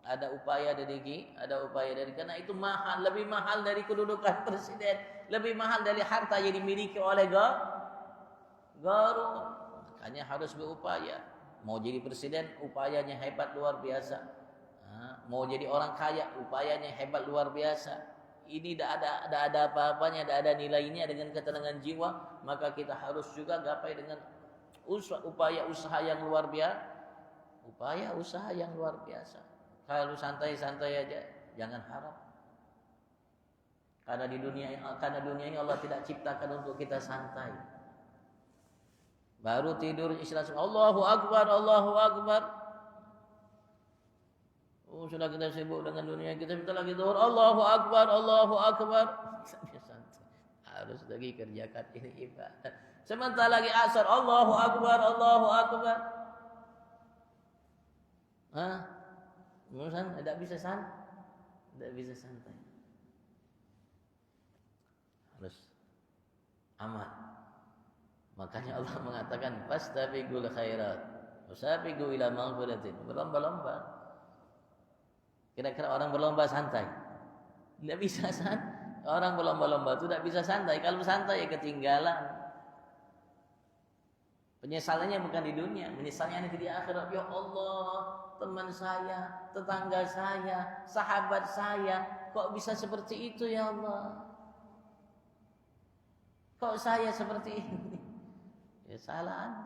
Ada upaya dari karena itu mahal, lebih mahal dari kedudukan presiden, lebih mahal dari harta yang dimiliki oleh Garun. Makanya harus berupaya. Mau jadi presiden, upayanya hebat luar biasa. Mau jadi orang kaya, upayanya hebat luar biasa. Ini tidak ada apa-apanya, tidak ada nilainya dengan ketenangan jiwa. Maka kita harus juga gapai dengan upaya usaha yang luar biasa. Kalau santai-santai aja, jangan harap. Karena dunia ini Allah tidak ciptakan untuk kita santai. Baru tidur istirahat, Allahu Akbar. Sudah kita sibuk dengan dunia, kita minta lagi zuhur, Allahu Akbar. Santai. Harus lagi kerjakan ini ibadah. Sebentar lagi asar, Allahu Akbar. Tidak bisa santai. Harus aman. Makanya Allah mengatakan fastabiqul khairat wasabiqu ila maghfiratin. Berlomba-lomba. Kira-kira orang berlomba santai? Tidak bisa santai. Orang berlomba-lomba itu tidak bisa santai. Kalau santai ya ketinggalan. Penyesalannya bukan di dunia, menyesalnya nanti di akhirat. Ya Allah, teman saya, tetangga saya, sahabat saya, kok bisa seperti itu ya Allah? Kok saya seperti ini? Ya salah Anda.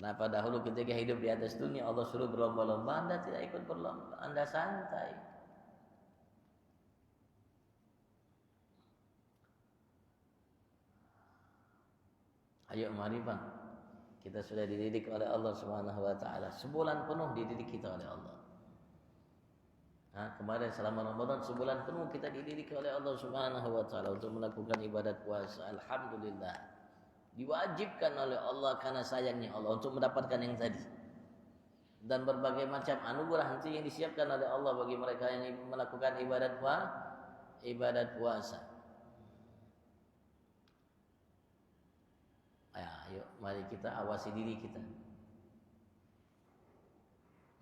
Kenapa dahulu ketika hidup di atas dunia Allah suruh berlomba-lomba, Anda tidak ikut berlomba, Anda santai. Ayo mari Bang, kita sudah dididik oleh Allah Subhanahu wa taala. Sebulan penuh dididik kita oleh Allah. Kemarin selama Ramadan sebulan penuh kita dididik oleh Allah Subhanahu wa taala untuk melakukan ibadat puasa. Alhamdulillah. Diwajibkan oleh Allah karena sayangnya Allah untuk mendapatkan yang tadi. Dan berbagai macam anugerah nanti yang disiapkan oleh Allah bagi mereka yang melakukan ibadat puasa. Ayo, mari kita awasi diri kita.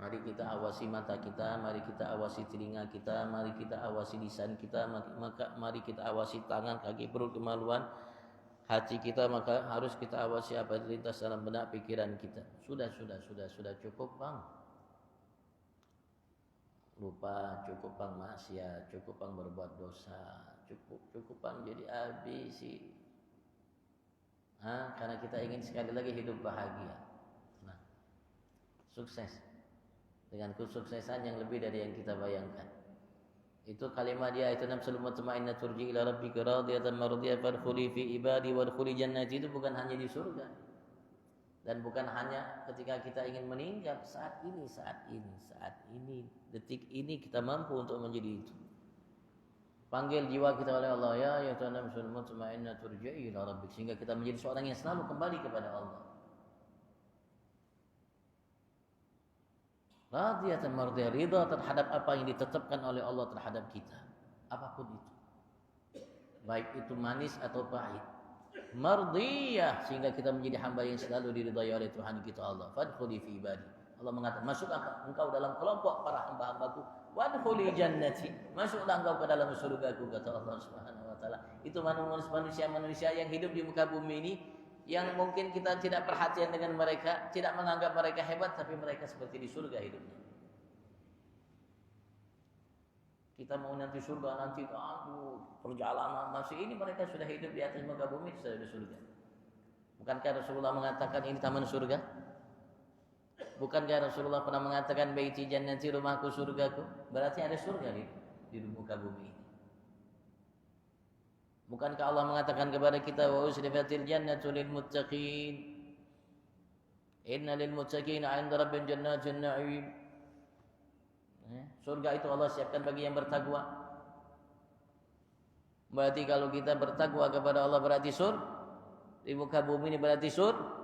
Mari kita awasi mata kita, mari kita awasi telinga kita, mari kita awasi lisan kita, mari kita awasi tangan, kaki, perut, kemaluan, hati kita, maka harus kita awasi apa yang terlintas dalam benak pikiran kita. Sudah cukup Bang. Lupa, cukup Bang maksiat, cukup Bang berbuat dosa, cukup Bang jadi ambisi. Karena kita ingin sekali lagi hidup bahagia. Nah, sukses dengan kesuksesan yang lebih dari yang kita bayangkan. Itu kalimat dia itu nafsul mutmainnah turji ila rabbika radiyatan mardiyah fadkhuli fi ibadi wadkhuli jannati, itu bukan hanya di surga. Dan bukan hanya ketika kita ingin meninggal, saat ini, detik ini kita mampu untuk menjadi itu. Panggil jiwa kita oleh Allah, ya ayyuhan nafsul mutmainnah turji ila rabbik, sehingga kita menjadi seorang yang selalu kembali kepada Allah. Radiyatan mardiyah, ridha terhadap apa yang ditetapkan oleh Allah terhadap kita, apapun itu, baik itu manis atau pahit. Mardiyah, sehingga kita menjadi hamba yang selalu diridhai oleh Tuhan kita Allah. Fadkhuli fi ibadi, Allah mengatakan masuklah engkau dalam kelompok para hamba-hambaku. Wadkhuli jannati, masuklah engkau ke dalam surgaku, kata Allah Subhanahu wa taala. Itu manusia-manusia yang hidup di muka bumi ini, yang mungkin kita tidak perhatian dengan mereka, tidak menganggap mereka hebat, tapi mereka seperti di surga hidupnya. Kita mau nanti surga, nanti perjalanan masih ini, mereka sudah hidup di atas muka bumi, sudah di surga. Bukankah Rasulullah mengatakan ini taman surga? Bukankah Rasulullah pernah mengatakan baiti jannati, rumahku surgaku? Berarti ada surga di muka bumi ini. Bukankah Allah mengatakan kepada kita wa usrifatil jannatu lil muttaqin, inna lil muttaqina 'inda rabbihim jannatin na'im. Surga itu Allah siapkan bagi yang bertakwa. Berarti kalau kita bertakwa kepada Allah berarti di muka bumi ini berarti surga.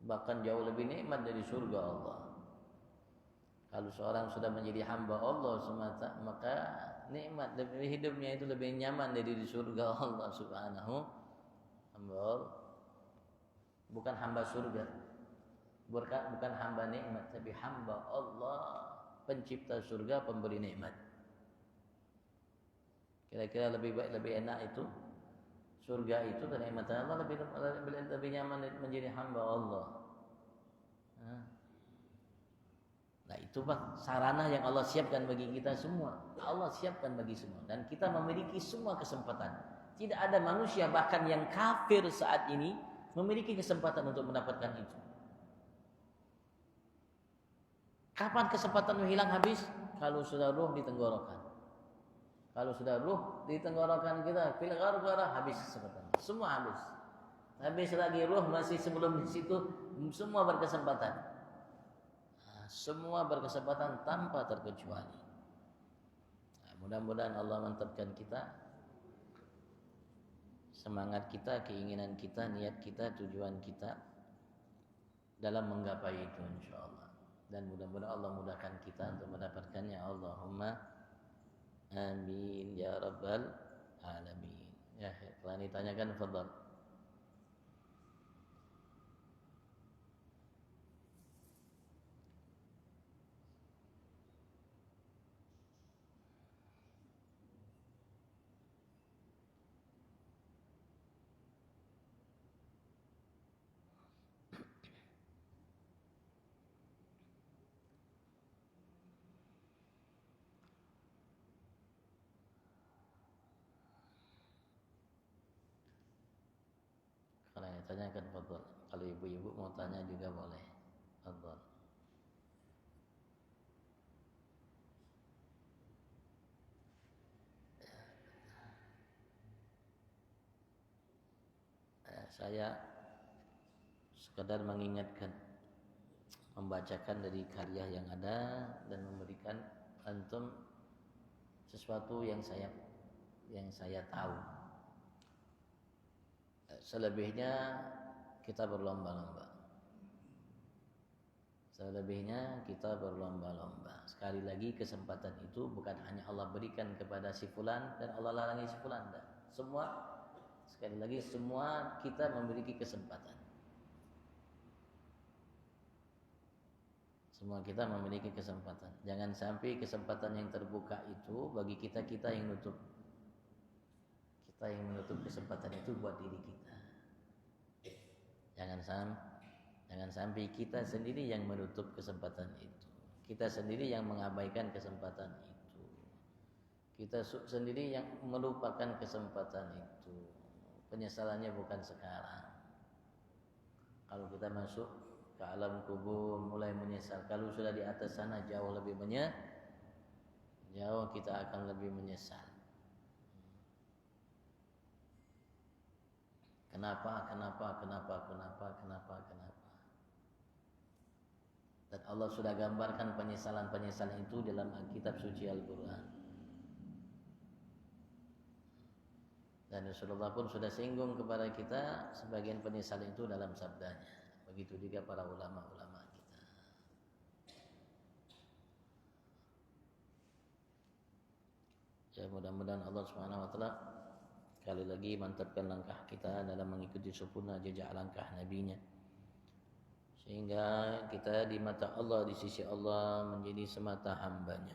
bahkan jauh lebih nikmat dari surga Allah. Kalau seorang sudah menjadi hamba Allah semata, maka nikmat hidupnya itu lebih nyaman dari di surga Allah Subhanahu. Hamba Allah, bukan hamba surga, bukan hamba nikmat, tapi hamba Allah, pencipta surga, pemberi nikmat. Kira-kira lebih baik, lebih enak itu surga itu kenikmatan Allah, lebih nyaman menjadi hamba Allah. Nah, itu Pak sarana yang Allah siapkan bagi kita semua. Allah siapkan bagi semua, dan kita memiliki semua kesempatan. Tidak ada manusia bahkan yang kafir saat ini memiliki kesempatan untuk mendapatkan itu. Kapan kesempatan hilang habis? Kalau sudah ruh di tenggorokan. Kalau sudah ruh di tenggorokan kita, fil ghargharah, habis kesempatan. Semua habis. Habis lagi ruh masih sebelum di situ, semua berkesempatan. Semua berkesempatan tanpa terkecuali. Nah, mudah-mudahan Allah mantapkan kita, semangat kita, keinginan kita, niat kita, tujuan kita dalam menggapai itu insyaallah. Dan mudah-mudahan Allah mudahkan kita untuk mendapatkannya. Allahumma amin ya rabbal alamin. Ya, telah ditanyakan, fadhal. Kalau yang tanyakan, fadhal. Kalau ibu-ibu mau tanya juga boleh. Fadhal. Saya sekadar mengingatkan, membacakan dari karya yang ada dan memberikan antum sesuatu yang saya tahu. Selebihnya kita berlomba-lomba. Sekali lagi, kesempatan itu bukan hanya Allah berikan kepada si fulan dan Allah larangi si fulan. Sekali lagi, semua kita memiliki kesempatan. Semua kita memiliki kesempatan. Jangan sampai kesempatan yang terbuka itu bagi kita yang nutup. Kita yang menutup kesempatan itu buat diri kita. Jangan sampai kita sendiri yang menutup kesempatan itu. Kita sendiri yang mengabaikan kesempatan itu. Kita sendiri yang melupakan kesempatan itu. Penyesalannya bukan sekarang. Kalau kita masuk ke alam kubur mulai menyesal. Kalau sudah di atas sana jauh kita akan lebih menyesal. Kenapa? Dan Allah sudah gambarkan penyesalan itu dalam kitab suci Al-Quran. Dan Rasulullah pun sudah singgung kepada kita sebagian penyesalan itu dalam sabdanya. Begitu juga para ulama-ulama kita. Ya, mudah-mudahan Allah Subhanahu wa taala sekali lagi mantapkan langkah kita dalam mengikuti sempurna jejak langkah nabinya, sehingga kita di mata Allah, di sisi Allah menjadi semata hambanya.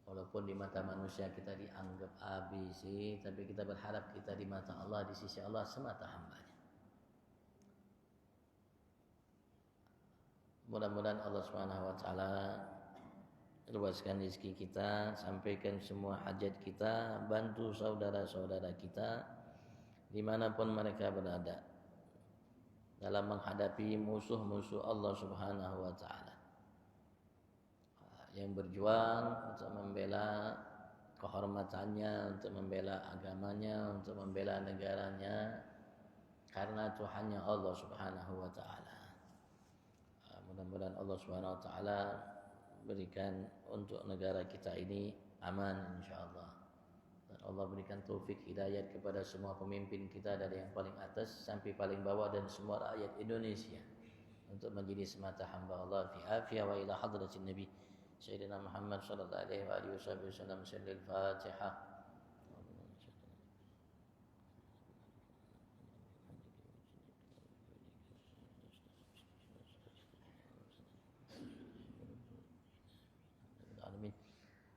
Walaupun di mata manusia kita dianggap ABC, tapi kita berharap kita di mata Allah, di sisi Allah semata hambanya. Mudah-mudahan Allah Subhanahu wa taala luaskan rezeki kita, sampaikan semua hajat kita, bantu saudara-saudara kita dimanapun mereka berada dalam menghadapi musuh-musuh Allah Subhanahu wa ta'ala yang berjuang untuk membela kehormatannya, untuk membela agamanya, untuk membela negaranya, karena Tuhannya Allah Subhanahu wa ta'ala. Mudah-mudahan Allah Subhanahu wa ta'ala berikan untuk negara kita ini aman insyaallah. Allah berikan taufik hidayat kepada semua pemimpin kita dari yang paling atas sampai paling bawah dan semua rakyat Indonesia untuk menjadi semata hamba Allah fi afiyah wa ila hadratin Nabi Sayyidina Muhammad sallallahu alaihi wasallam. Sallil Fatihah. Amin.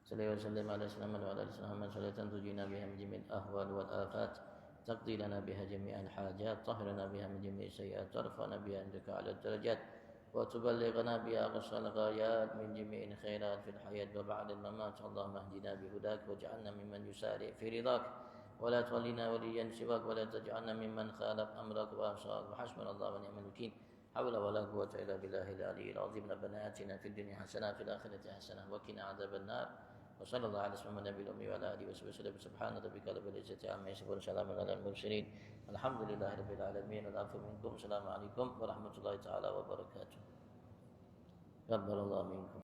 Sallallahu alaihi wasallam wa ala alihi Muhammad salatan tujina biha min jami'il ahwal wal afat taqdi lana biha jami'al hajat tahhirna biha min jami'is sayyi'at tarfa'na biha indaka 'ala darajat wa tuballighna biha aqsal ghayat min jami'il khairat fil hayat wa ba'da al-mamat. Allahumma ihdina bihudak waj'alna mimman yusari fi ridak wa la tawallina waliyan siwak wa la taj'alna mimman khalaf amrak wa asaq wa hasbunallahu wa ni'mal wakeel. حول ولا قوة إلا بالله العلي العظيم. ربنا آتنا في الدنيا حسنة في الآخرة حسنة وقنا عذاب النار. وصلى الله على سيدنا النبي الأمي وعلى آله وصحبه وسلم. سبحان ربك رب العزة عما يصفون سلام على المرسلين الحمد لله رب العالمين. والعفو منكم. السلام عليكم ورحمة الله تعالى وبركاته. قبل الله منكم.